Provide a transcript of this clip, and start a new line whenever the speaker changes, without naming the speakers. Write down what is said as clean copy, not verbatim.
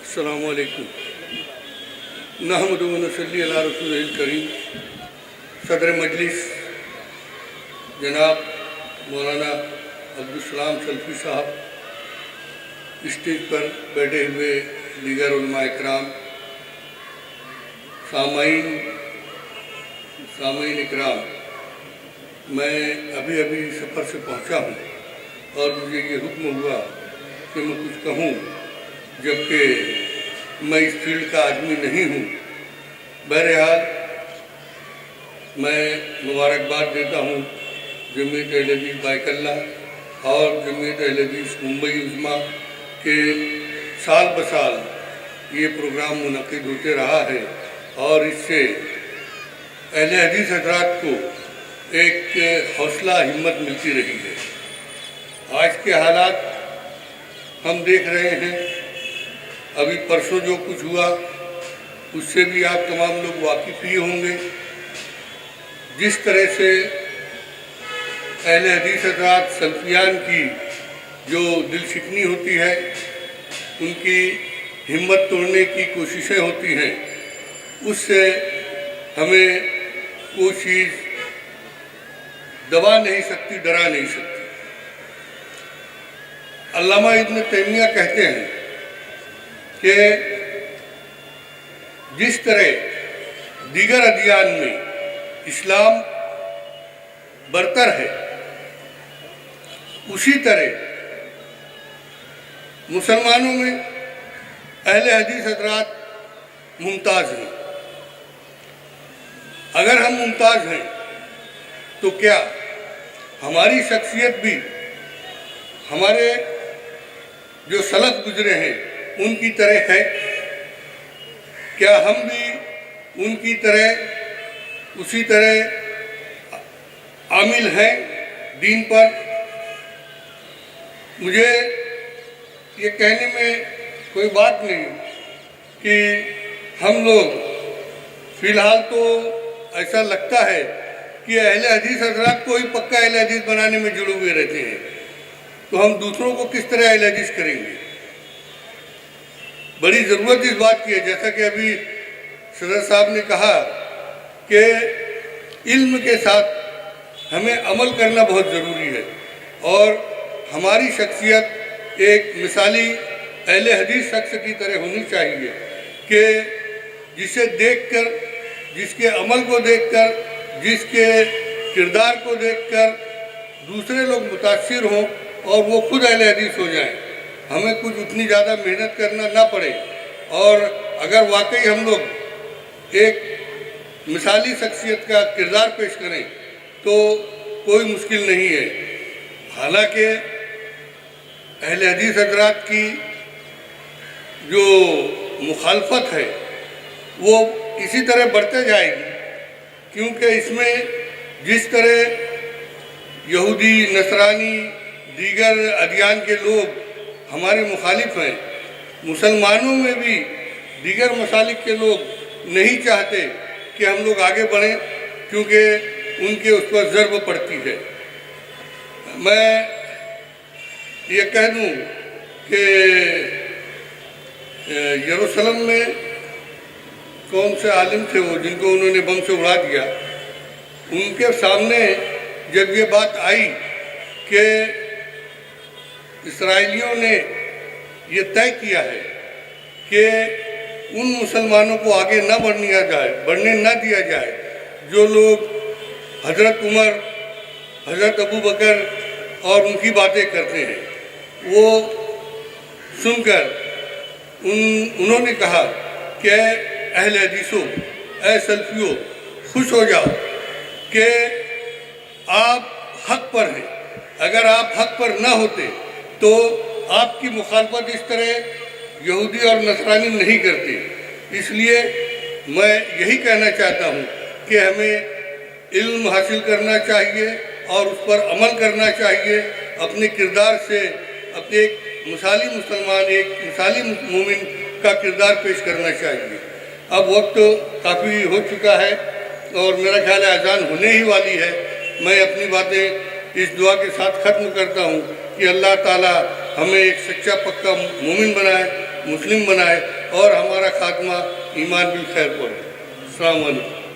السلام علیکم نحمد و نصلی علی رسول الکریم۔ صدر مجلس جناب مولانا عبدالسلام سلفی صاحب، اسٹیج پر بیٹھے ہوئے دیگر علماء اکرام، سامعین اکرام، میں ابھی سفر سے پہنچا ہوں اور مجھے یہ حکم ہوا کہ میں کچھ کہوں، جبکہ میں اس فیلڈ کا آدمی نہیں ہوں۔ بہرحال میں مبارکباد دیتا ہوں جمعیت اہل حدیث بائک اللہ اور جمعیت اہل حدیث ممبئی عظمیٰ کے سال بسال یہ پروگرام منعقد ہوتے رہا ہے اور اس سے اہل حدیث حضرات کو ایک حوصلہ ہمت ملتی رہی ہے۔ آج کے حالات ہم دیکھ رہے ہیں، ابھی پرسوں جو کچھ ہوا اس سے بھی آپ تمام لوگ واقف ہی ہوں گے۔ جس طرح سے اہل حدیث حضرات سلفیان کی جو دل شکنی ہوتی ہے، ان کی ہمت توڑنے کی کوششیں ہوتی ہیں، اس سے ہمیں کوئی چیز دبا نہیں سکتی، ڈرا نہیں سکتی۔ علامہ ابن تیمیہ کہتے ہیں کہ جس طرح دیگر ادیان میں اسلام برتر ہے، اسی طرح مسلمانوں میں اہل حدیث حضرات ممتاز ہیں۔ اگر ہم ممتاز ہیں تو کیا ہماری شخصیت بھی ہمارے جو سلف گزرے ہیں ان کی طرح ہے؟ کیا ہم بھی ان کی طرح اسی طرح عامل ہیں دین پر؟ مجھے یہ کہنے میں کوئی بات نہیں کہ ہم لوگ فی الحال تو ایسا لگتا ہے کہ اہل حدیث حضرات کو ہی پکا اہل حدیث بنانے میں جڑے ہوئے رہتے ہیں، تو ہم دوسروں کو کس طرح اہل حدیث کریں گے؟ بڑی ضرورت اس بات کی ہے، جیسا کہ ابھی صدر صاحب نے کہا کہ علم کے ساتھ ہمیں عمل کرنا بہت ضروری ہے، اور ہماری شخصیت ایک مثالی اہل حدیث شخص کی طرح ہونی چاہیے کہ جسے دیکھ کر، جس کے عمل کو دیکھ کر، جس کے کردار کو دیکھ کر دوسرے لوگ متاثر ہوں اور وہ خود اہل حدیث ہو جائیں، ہمیں کچھ اتنی زیادہ محنت کرنا نہ پڑے، اور اگر واقعی ہم لوگ ایک مثالی شخصیت کا کردار پیش کریں تو کوئی مشکل نہیں ہے۔ حالانکہ اہل حدیث حضرات کی جو مخالفت ہے وہ اسی طرح بڑھتے جائے گی، کیونکہ اس میں جس طرح یہودی، نصرانی، دیگر ادیان کے لوگ ہمارے مخالف ہیں، مسلمانوں میں بھی دیگر مسالک کے لوگ نہیں چاہتے کہ ہم لوگ آگے بڑھیں، کیونکہ ان کے اس پر ضرب پڑتی ہے۔ میں یہ کہہ دوں کہ یروشلم میں کون سے عالم تھے وہ جن کو انہوں نے بم سے اڑا دیا، ان کے سامنے جب یہ بات آئی کہ اسرائیلیوں نے یہ طے کیا ہے کہ ان مسلمانوں کو آگے نہ بڑھنے نہ دیا جائے جو لوگ حضرت عمر، حضرت ابو بکر اور ان کی باتیں کرتے ہیں، وہ سن کر انہوں نے کہا کہ اہل حدیثوں، اے سلفیوں، خوش ہو جاؤ کہ آپ حق پر ہیں۔ اگر آپ حق پر نہ ہوتے تو آپ کی مخالفت اس طرح یہودی اور نصرانی نہیں کرتے۔ اس لیے میں یہی کہنا چاہتا ہوں کہ ہمیں علم حاصل کرنا چاہیے اور اس پر عمل کرنا چاہیے، اپنے کردار سے اپنے ایک مثالی مسلمان، ایک مثالی مومن کا کردار پیش کرنا چاہیے۔ اب وقت کافی ہو چکا ہے اور میرا خیال ہے اذان ہونے ہی والی ہے۔ میں اپنی باتیں اس دعا کے ساتھ ختم کرتا ہوں کہ اللہ تعالیٰ ہمیں ایک سچا پکا مومن بنائے، مسلم بنائے، اور ہمارا خاتمہ ایمان بالخیر پر ہو۔ السلام علیکم۔